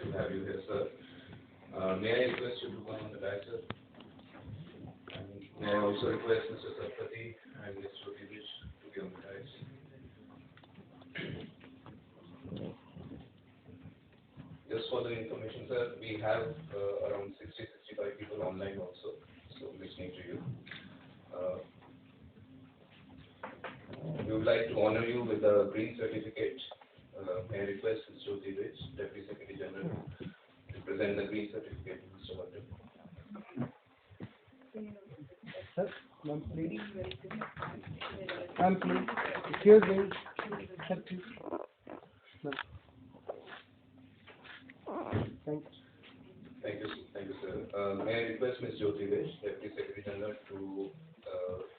to have you here, sir. May I request you to come on the dais, sir? And may I also request Mr. Satpathy and Mr. Tuberculosis to be on the dais? Just for the information, sir, we have around 60-65 people online also, so listening to you. We would like to honor you with a green certificate. May I request Mr. Tuberculosis, Deputy Secretary General, to present the green certificate to Mr. Watal. Sir, ma'am, please. Ma'am, please. Excuse me. Sir, please. Ma'am. Thank you, sir. May I request Ms. Jyoti Vesh, Deputy Secretary General, to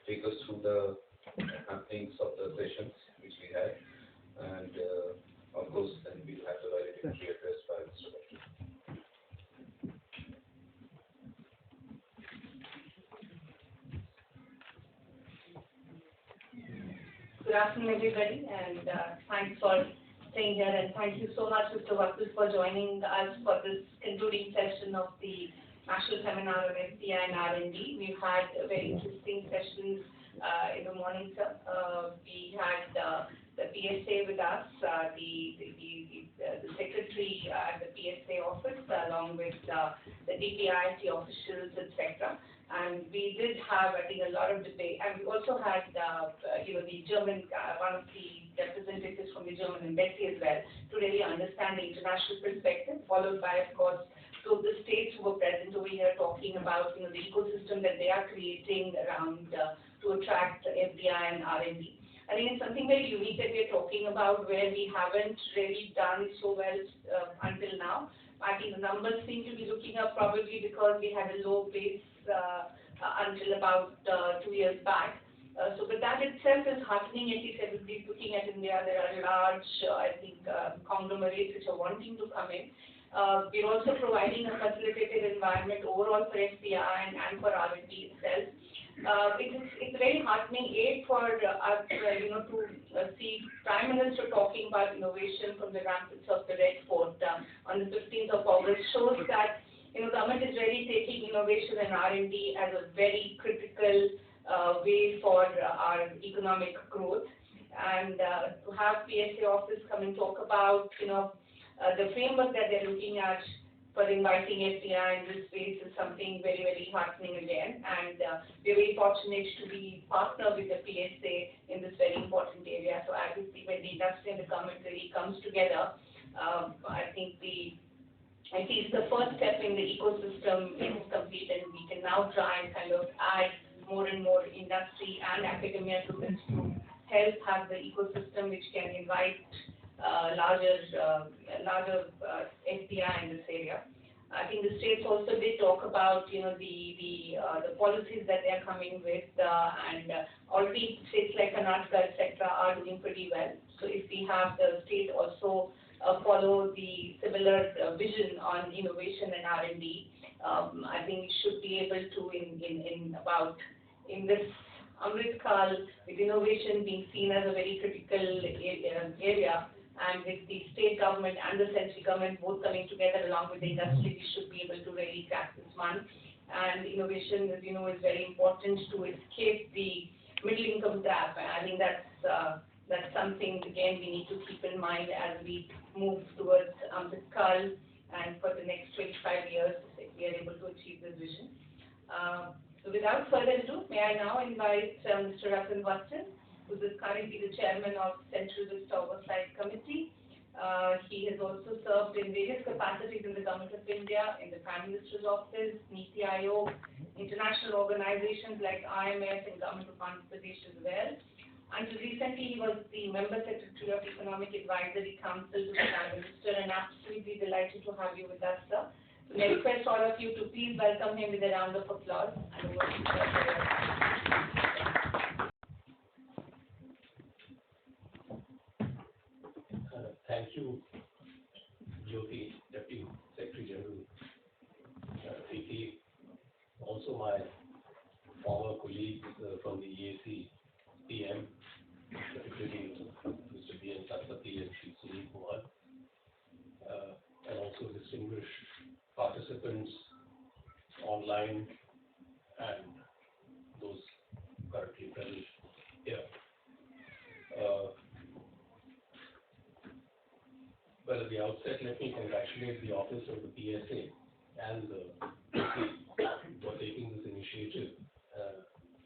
take us through the happenings of the sessions which we had, and of course, then we'll have the valedictory address by Mr. Watal. Good afternoon, everybody, and thanks for staying here, and thank you so much, Mr. Watal, for joining us for this concluding session of the National Seminar on FDI and R&D. We've had very interesting sessions in the morning, sir. We had the PSA with us, the secretary at the PSA office, along with the DPIIT officials, etc. And we did have, I think, a lot of debate. And we also had, the German, one of the representatives from the German embassy as well, to really understand the international perspective, followed by, of course, two of the states who were present over here talking about, the ecosystem that they are creating around to attract FDI and R&D. I think it's something very unique that we're talking about, where we haven't really done so well until now. I think the numbers seem to be looking up, probably because we had a low base until about 2 years back. But that itself is happening. At least everybody's looking at India. There are large, conglomerates which are wanting to come in. We're also providing a facilitated environment overall for FDI and for R&D itself. It's very heartening, for us, to see Prime Minister talking about innovation from the ramparts of the Red Fort on the 15th of August shows that government is really taking innovation and R&D as a very critical way for our economic growth. And to have PSA office come and talk about the framework that they're looking at for inviting FDI in this space is something very, very heartening again. And we're very fortunate to be partner with the PSA in this very important area. So as we see, when the industry and the government really comes together, I think at least the first step in the ecosystem is complete, and we can now try and kind of add more and more industry and academia to this to help have the ecosystem which can invite larger FDI in this area. I think the states also did talk about the policies that they are coming with, and already states like Karnataka, etc., are doing pretty well. So if we have the state also follow the similar vision on innovation and R&D, I think we should be able to in this Amrit Kal, with innovation being seen as a very critical area. And with the state government and the central government both coming together along with the industry, we should be able to really crack this one. And innovation, as you know, is very important to escape the middle income trap. And I think that's something, again, we need to keep in mind as we move towards Amrit Kal, and for the next 25 years, if we are able to achieve this vision. So without further ado, may I now invite Mr. Ratan, who is currently the chairman of Central Vista Oversight Committee. He has also served in various capacities in the Government of India, in the Prime Minister's Office, Niti Aayog, international organizations like IMF and Government of Andhra Pradesh as well. Until recently, he was the Member Secretary of Economic Advisory Council to the Prime Minister, and absolutely delighted to have you with us, sir. So I request all of you to please welcome him with a round of applause. Thank you, Jyoti, Deputy Secretary General, FICCI, also my former colleagues from the EAC, PM, Secretary Mr. B. N. Satpathy and Shri Sunil Kumar, and also also distinguished participants online and those currently present here. Well, at the outset, let me congratulate the Office of the PSA and the for taking this initiative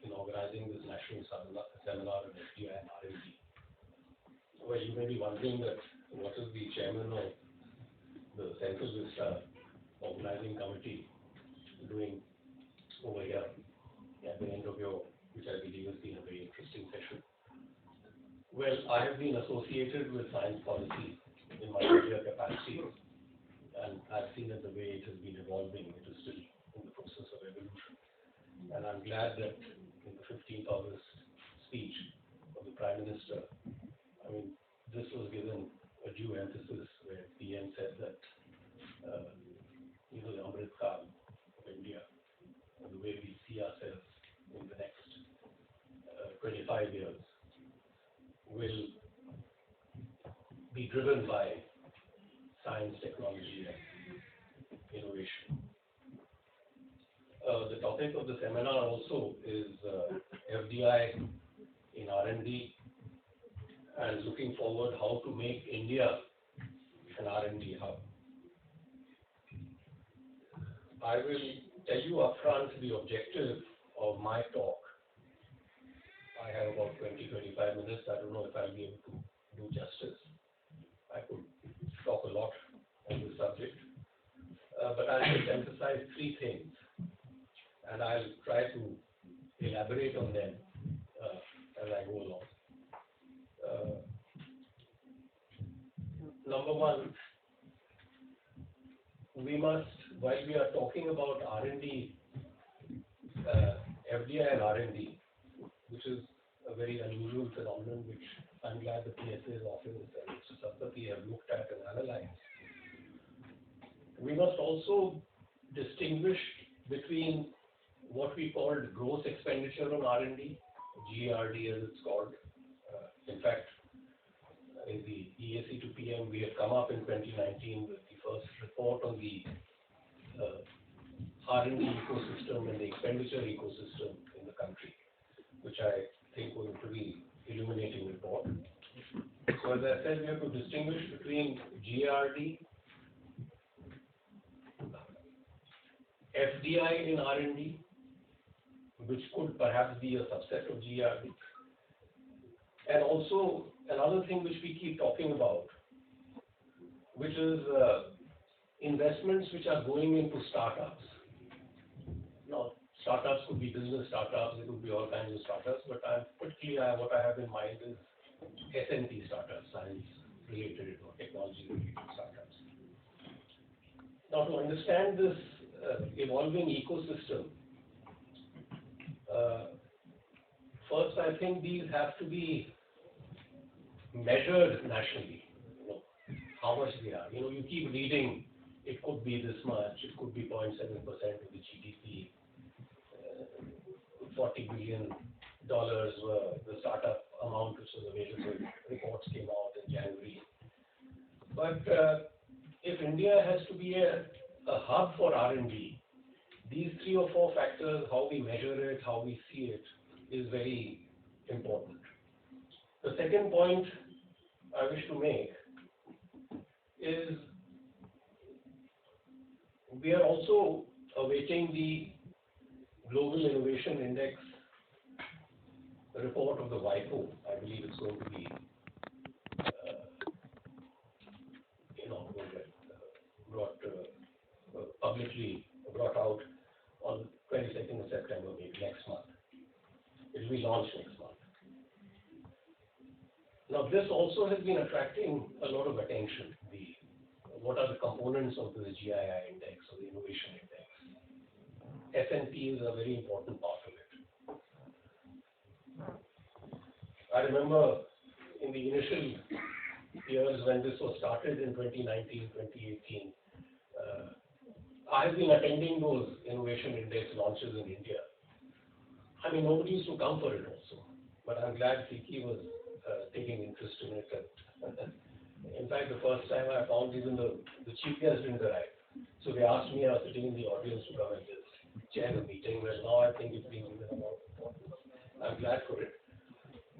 in organizing this national seminar on FDI and R&D. Well, you may be wondering that what is the chairman of the Central Vista organizing committee doing over here at the end of your, which I believe has been a very interesting session. Well, I have been associated with science policy in my earlier capacity, and I've seen that the way it has been evolving, it is still in the process of evolution. And I'm glad that in the 15th August speech of the Prime Minister, I mean, this was given a due emphasis where PM said that, the Amrit Kaal of India, and the way we see ourselves in the next 25 years, will be driven by science, technology, and innovation. The topic of the seminar also is FDI in R&D, and looking forward how to make India an R&D hub. I will tell you upfront the objective of my talk. I have about 20-25 minutes. I don't know if I'll be able to do justice. I could talk a lot on this subject, but I'll just emphasize three things, and I'll try to elaborate on them as I go along. Number one, we must, while we are talking about R&D, FDI and R&D, which is a very unusual phenomenon, which I'm glad the PSA's office and Mr. Satpathy have looked at and analyzed. We must also distinguish between what we called gross expenditure on R&D, GRD as it's called. In fact, in the EAC to PM, we had come up in 2019 with the first report on the R&D ecosystem and the expenditure ecosystem in the country, which I think was a pretty illuminating report. So as I said, we have to distinguish between GRD, FDI in R&D, which could perhaps be a subset of GRD, and also another thing which we keep talking about, which is investments which are going into startups. Now, startups could be business startups, it could be all kinds of startups, but particularly what I have in mind is S&T startups, science-related or technology-related startups. Now, to understand this evolving ecosystem, first I think these have to be measured nationally, how much they are. You keep reading, it could be this much, it could be 0.7% of the GDP, $40 billion were the startup amount which was available. Reports came out in January. But if India has to be a hub for R&D, these 3 or 4 factors, how we measure it, how we see it, is very important. The second point I wish to make is we are also awaiting the Global Innovation Index report of the WIPO. I believe it's going to be publicly brought out on 22nd of September, maybe next month. It will be launched next month. Now, this also has been attracting a lot of attention. What are the components of the GII index or the innovation index? S&P is a very important part of it. I remember in the initial years when this was started in 2019, 2018, I have been attending those innovation index launches in India. I mean, nobody used to come for it also, but I'm glad FICCI was taking interest in it. In fact, the first time I found even the chief guest didn't arrive. So they asked me, I was sitting in the audience, to come and just chair the meeting. Well, now I think it's been given about. I'm glad for it.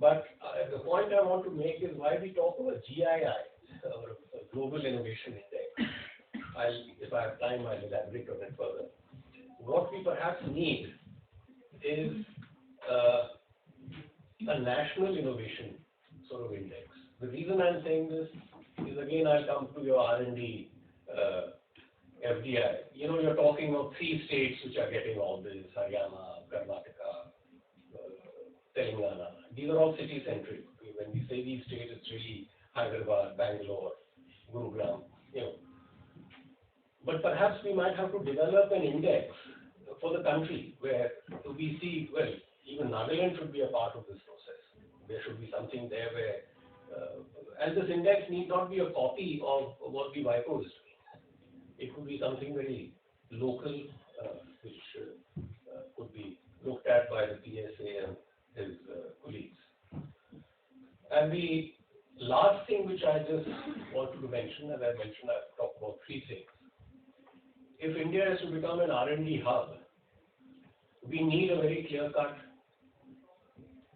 But the point I want to make is why we talk about GII, or a Global Innovation Index. If I have time, I'll elaborate on it further. What we perhaps need is a national innovation sort of index. The reason I'm saying this is, again, I'll come to your R&D FDI. You're talking of 3 states which are getting all this: Haryana, Karnataka, Telangana. These are all city-centric. When we say these states, it's really Hyderabad, Bangalore, Gurugram. But perhaps we might have to develop an index for the country where we see, well, even Nagaland should be a part of this process. There should be something there where, and this index need not be a copy of what the WIPO is doing. It could be something very local, which could be looked at by the PSA and his colleagues. And the last thing which I just wanted to mention, as I mentioned, I've talked about 3 things. If India is to become an R&D hub, we need a very clear-cut,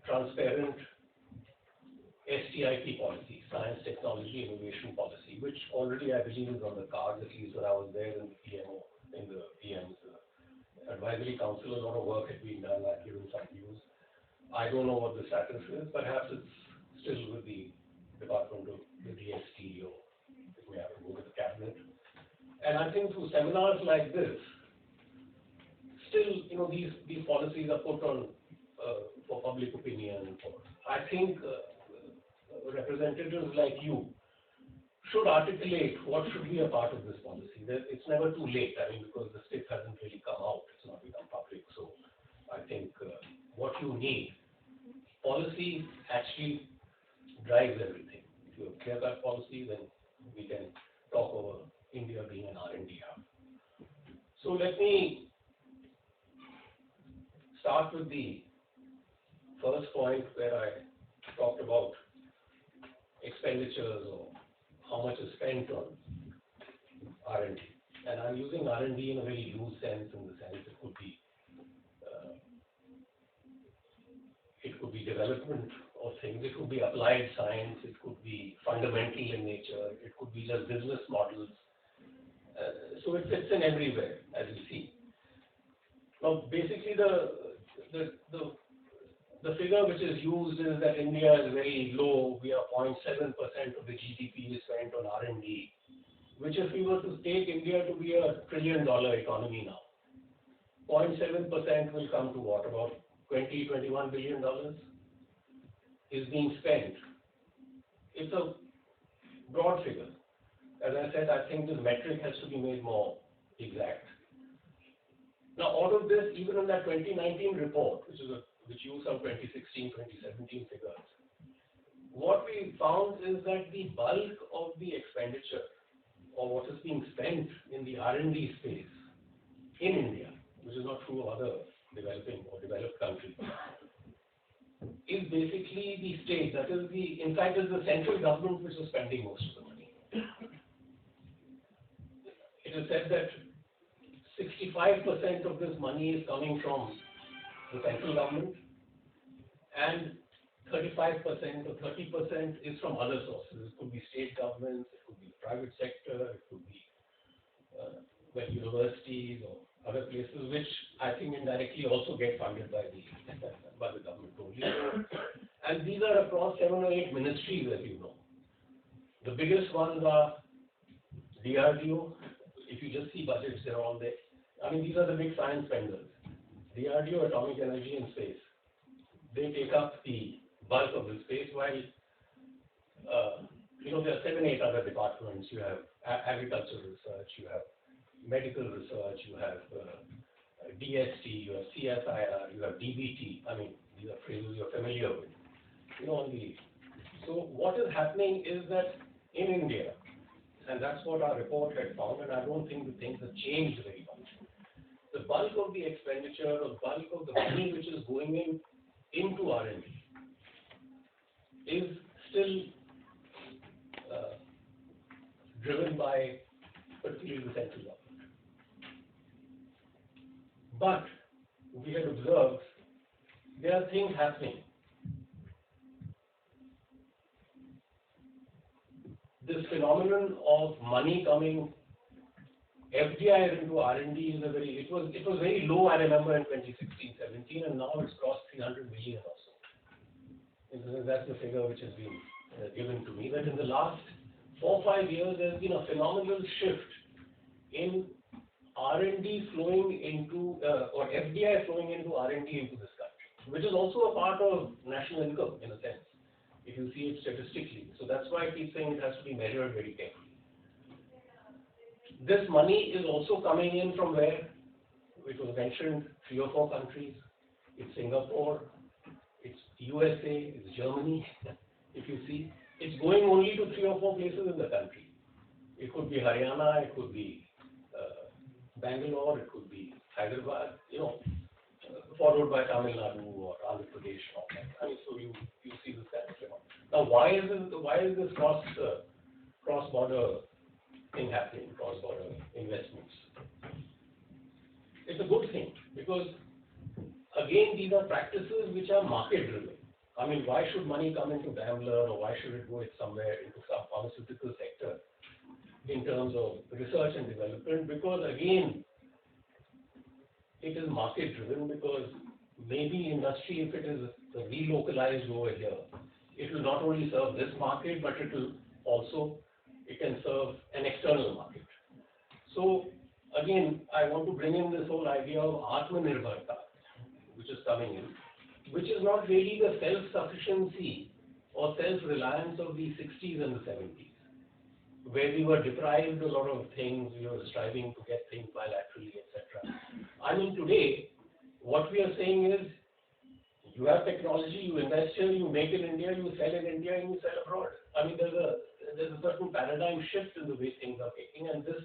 transparent STIP policy, Science, Technology, Innovation Policy, which already I believe is on the cards, at least when I was there in the PMO, in the PM's advisory council. A lot of work had been done. I've given some views. I don't know what the status is. Perhaps it's still with the Department of the DST, or it may have to go to the cabinet. And I think through seminars like this, still, these policies are put on for public opinion. I think representatives like you should articulate what should be a part of this policy. It's never too late. I mean, because the stick hasn't really come out, it's not become public. So I think what you need, policy actually drives everything. If you have clear-cut policy, then we can talk over India being an R&D hub. So let me start with the first point where I talked about expenditures, or how much is spent on R&D. And I'm using R&D in a very loose sense, in the sense it could be development of things, it could be applied science, it could be fundamental in nature, it could be just business models. So it fits in everywhere, as you see. Now, basically, the figure which is used is that India is very low. We are 0.7% of the GDP is spent on R&D, which, if we were to take India to be $1 trillion economy now, 0.7% will come to what, about $21 billion is being spent. It's a broad figure. As I said, I think this metric has to be made more exact. Now, out of this, even in that 2019 report, which used some 2016, 2017 figures, what we found is that the bulk of the expenditure, or what is being spent in the R&D space in India, which is not true of other developing or developed countries, is basically the state. That is in fact, it's the central government which is spending most of the money. It is said that 65% of this money is coming from the central government, and 35% or 30% is from other sources. It could be state governments, it could be the private sector, it could be universities or other places, which I think indirectly also get funded by the government only. And these are across 7 or 8 ministries, as you know. The biggest ones are DRDO. If you just see budgets, they're all there. I mean, these are the big science spenders. DRDO, Atomic Energy and Space. They take up the bulk of the space, while there are 7, 8 other departments. You have agricultural research, you have medical research, you have DST, you have CSIR, you have DBT. I mean, these are phrases you're familiar with. So what is happening is that in India, and that's what our report had found, and I don't think the things have changed very much. The bulk of the expenditure, or bulk of the money which is going into R&D is still driven by particularly the central government. But we had observed there are things happening. This phenomenon of money coming, FDI into R&D is it was very low, I remember, in 2016-17, and now it's crossed 300 million or so. And that's the figure which has been given to me, that in the last 4 or 5 years there's been a phenomenal shift in R&D flowing into, or FDI flowing into R&D into this country, which is also a part of national income in a sense, if you see it statistically. So that's why I keep saying it has to be measured very carefully. This money is also coming in from where? It was mentioned 3 or 4 countries. It's Singapore, it's USA, it's Germany. If you see, it's going only to 3 or 4 places in the country. It could be Haryana, it could be Bangalore, it could be Hyderabad, followed by Tamil Nadu or Andhra Pradesh. I mean, so you see this kind of phenomenon. Now, why is this cross-border thing happening, cross-border investments? It's a good thing because, again, these are practices which are market-driven. I mean, why should money come into Daimler, or why should it go somewhere into some pharmaceutical sector in terms of research and development? Because, again, it is market-driven, because maybe industry, if it is relocalized over here, it will not only serve this market, but it can serve an external market. So, again, I want to bring in this whole idea of Atmanirbharta, which is coming in, which is not really the self-sufficiency or self-reliance of the 60s and the 70s, where we were deprived a lot of things, we were striving to get things bilaterally, etc. I mean, today, what we are saying is, you have technology, you invest here, you make in India, you sell in India, and you sell abroad. I mean, there's a certain paradigm shift in the way things are taking, and this,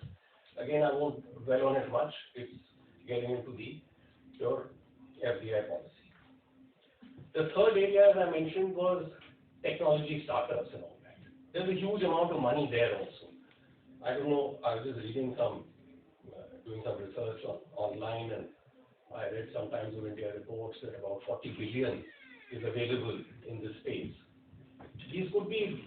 again, I won't dwell on it much. It's getting into the pure FDI policy. The third area, as I mentioned, was technology startups and all that. There's a huge amount of money there also. I don't know, I was just reading doing some research online, and I read some Times of India reports that about 40 billion is available in this space. These could be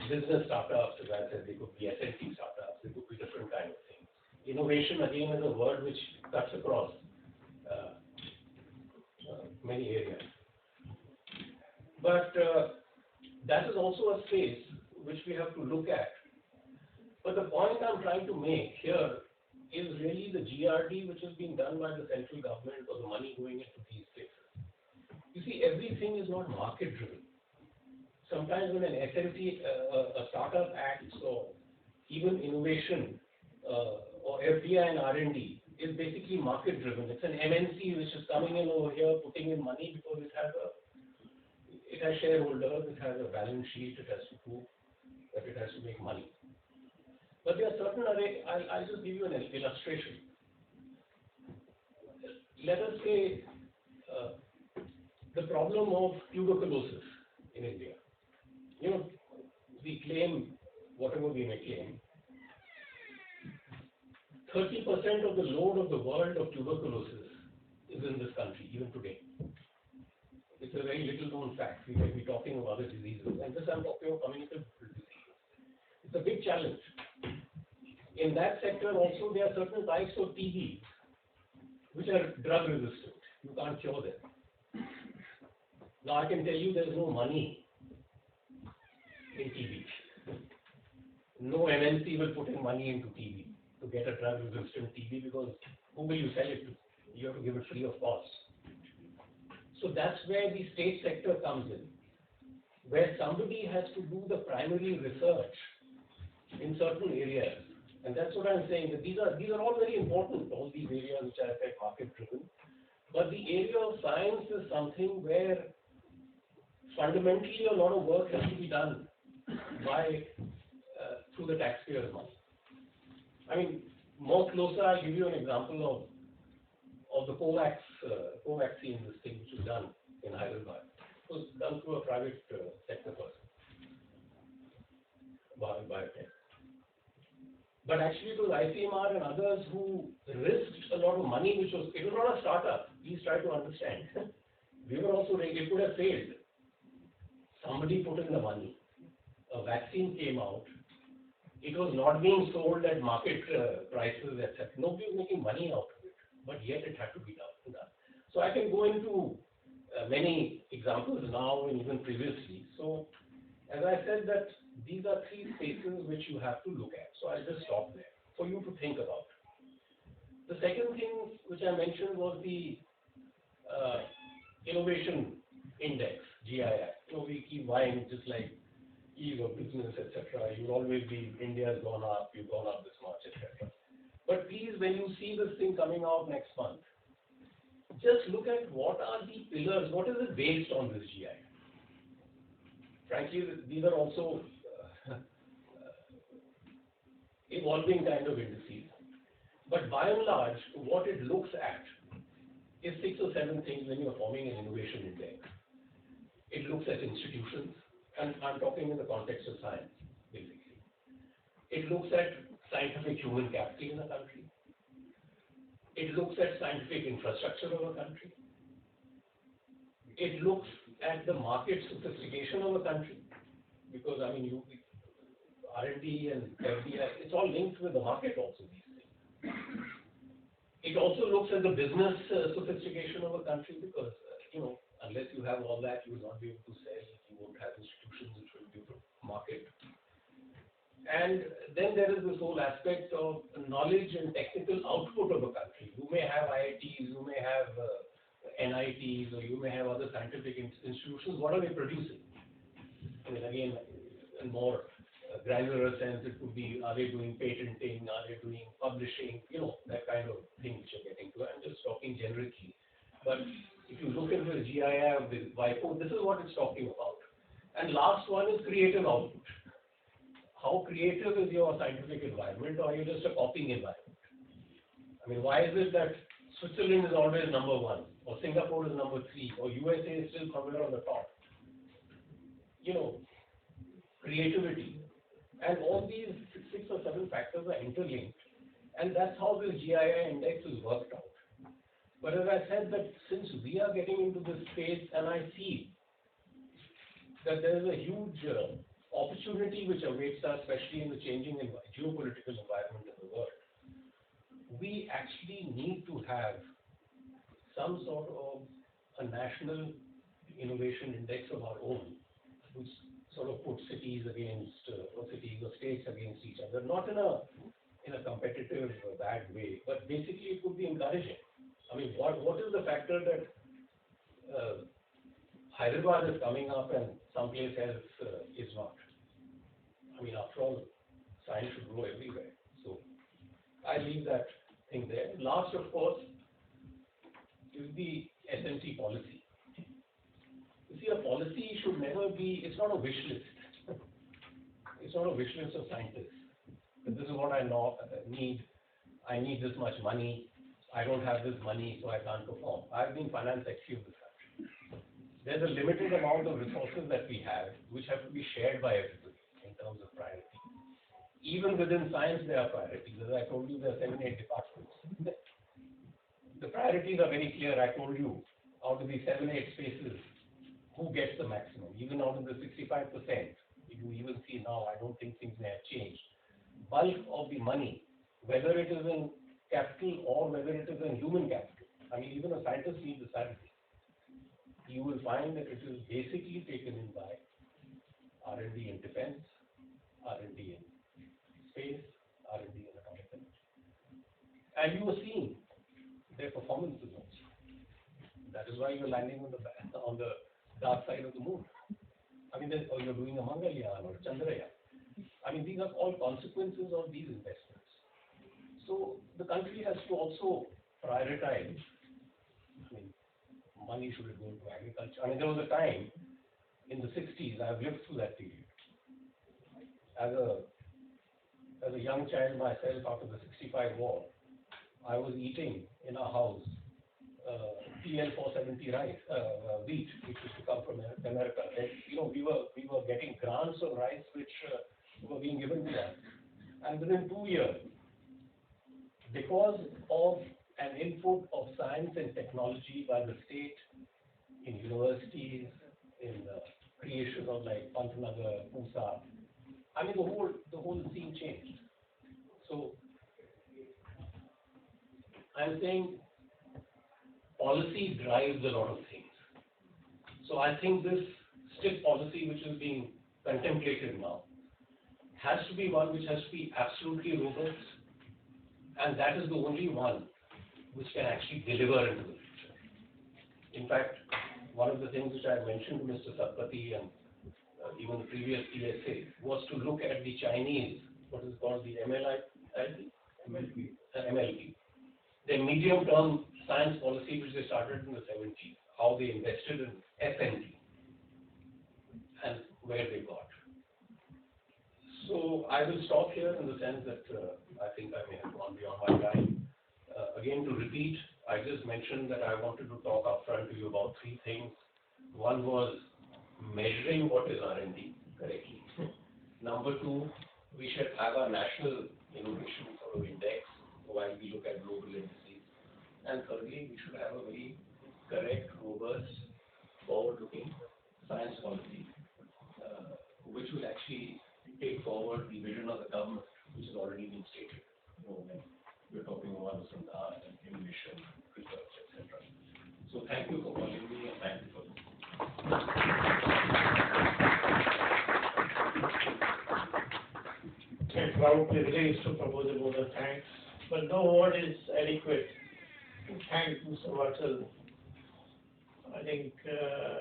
business startups, as I said, they could be SLT startups, they could be different kind of things. Innovation, again, is a word which cuts across many areas. But that is also a space which we have to look at. But the point I'm trying to make here is really the GRD which is being done by the central government, or the money going into these places. You see, everything is not market driven. Sometimes when an SLT, a startup acts, or even innovation or FDI and R&D is basically market driven. It's an MNC which is coming in over here, putting in money because it has shareholders, it has a balance sheet, it has to prove that it has to make money. But there are certain I'll just give you an illustration. Let us say the problem of tuberculosis in India. We claim whatever we may claim. 30% of the load of the world of tuberculosis is in this country, even today. It's a very little known fact. We may be talking of other diseases, and this I'm talking of communicable diseases. It's a big challenge. In that sector also, there are certain types of TB which are drug resistant. You can't cure them. Now I can tell you there's no money in TB. No MNC will put in money into TB to get a drug resistant TB, because who will you sell it to? You have to give it free of cost. So that's where the state sector comes in, where somebody has to do the primary research in certain areas. And that's what I'm saying, that these are all very important, all these areas which are market driven. But the area of science is something where fundamentally a lot of work has to be done through the taxpayers' money. I mean, more closer, I'll give you an example of the Covaxine, this thing which was done in Hyderabad. It was done through a private sector person, biotech. But actually, it was ICMR and others who risked a lot of money, it was not a startup. Please try to understand. We were also, it could have failed. Somebody put in the money. A vaccine came out. It was not being sold at market prices, etc. Nobody was making money out of it, but yet it had to be done. So I can go into many examples now and even previously. So as I said that these are three spaces which you have to look at. So I'll just stop there for you to think about. The second thing which I mentioned was the Innovation Index, GII. We keep buying just like ease of business, etc. You'll always be, India's gone up, you've gone up this much, etc. But please, when you see this thing coming out next month, just look at what are the pillars, what is it based on this GI. Frankly, these are also evolving kind of indices. But by and large, what it looks at is 6 or 7 things when you're forming an innovation index. It looks at institutions, and I'm talking in the context of science, basically. It looks at scientific human capital in a country. It looks at scientific infrastructure of a country. It looks at the market sophistication of a country, because R&D and FDI, it's all linked with the market also, these things. It also looks at the business sophistication of a country, because, unless you have all that, you will not be able to sell, you won't have institutions which will be able to market. And then there is this whole aspect of knowledge and technical output of a country. You may have IITs, you may have NITs, or you may have other scientific institutions. What are they producing? Again, in more granular sense, it could be, are they doing patenting, are they doing publishing, that kind of thing which you're getting to. I'm just talking generically. But if you look at the GII of the WIPO, this is what it's talking about. And last one is creative output. How creative is your scientific environment, or are you just a copying environment? Why is it that Switzerland is always number 1, or Singapore is number 3, or USA is still somewhere on the top? Creativity. And all these 6 or 7 factors are interlinked. And that's how this GII index is worked out. But as I said, that since we are getting into this space, and I see that there is a huge opportunity which awaits us, especially in the changing geopolitical environment in the world, we actually need to have some sort of a national innovation index of our own, which sort of puts cities against, or cities or states against each other, not in a competitive, bad way, but basically it would be encouraging. What is the factor that Hyderabad is coming up and someplace else is not? After all, science should grow everywhere. So I leave that thing there. Last, of course, is the SMT policy. You see, a policy should never be, it's not a wish list. It's not a wish list of scientists. But this is what I need. I need this much money. I don't have this money, so I can't perform. I've been finance secretary of this country. There's a limited amount of resources that we have, which have to be shared by everybody in terms of priority. Even within science, there are priorities. As I told you, there are 7, 8 departments. The priorities are very clear. I told you, out of these 7, 8 spaces, who gets the maximum? Even out of the 65%, you even see now, I don't think things may have changed. Bulk of the money, whether it is in capital or whether it is in human capital. Even a scientist needs a salary. You will find that it is basically taken in by R&D in defense, R&D in space, R&D in atomic energy. And you are seeing their performances also. That is why you're landing on the dark side of the moon. Or you're doing a Mangalyaan or a Chandrayaan. These are all consequences of these investments. So the country has to also prioritize. Money should go into agriculture. There was a time in the 60s, I've lived through that period. As a young child myself, after the 65 war, I was eating in our house PL 470 rice, wheat, which used to come from America. We were getting grants of rice which were being given to us. And within 2 years, because of an input of science and technology by the state, in universities, in the creation of like Pantanagar, Pusa, I mean the whole scene changed. So I'm saying policy drives a lot of things. So I think this strict policy which is being contemplated now has to be one which has to be absolutely robust, and that is the only one which can actually deliver into the future. In fact, one of the things which I mentioned to Mr. Satpathy and even the previous PSA was to look at the Chinese, what is called the MLP, the medium-term science policy which they started in the 70s, how they invested in FNT and where they got. So I will stop here in the sense that I think I may have gone beyond my time. Again, to repeat, I just mentioned that I wanted to talk upfront to you about 3 things. One was measuring what is R&D correctly. Number 2, we should have a national innovation sort of index while we look at global indices. And thirdly, we should have a very correct, robust, forward-looking science policy, which will actually take forward the vision of the government, which has already been stated. We're talking about and innovation, research, etc. So thank you for calling me and thank you for listening. I'm proudly raised to propose a vote of thanks, but no word is adequate to thank Mr. Watal. I think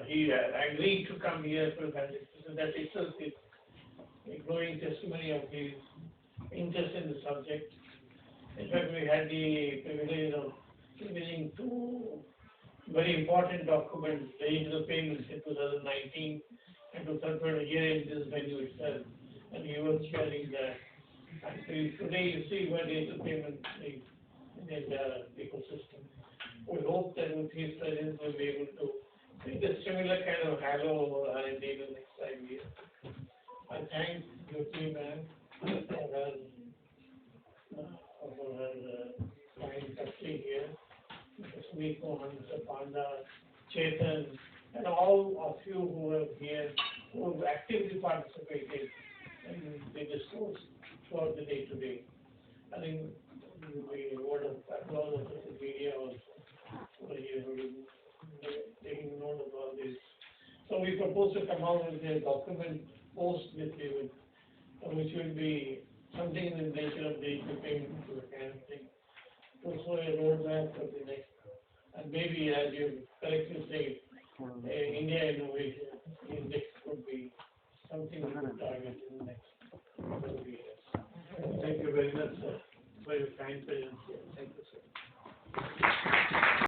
he agreed to come here for that itself is a glowing testimony of his interest in the subject. In fact, we had the privilege of reviewing 2 very important documents relating to the payments in 2019 and to celebrate a year in this venue itself. And he was sharing that. And today you see where the payment is in the ecosystem. We hope that with his presence we'll be able to bring a similar kind of halo over R&D in the next 5 years. I thank your team and for her kind custody here, Mr. Sumit Mohan, Mr. Panda, Chetan, and all of you who are here, who have actively participated in the discourse throughout the day today. I think the word of applause of the media also for you taking note of all this. So we propose to come out with a document post this event, which will be something in the nature of the payment to the kind of thing. Also a roadmap for the next, and maybe as you correctly say, India Innovation Index could be something we could target in the next 2 years. Thank you very much, sir, for your kind presence here. Thank you, sir.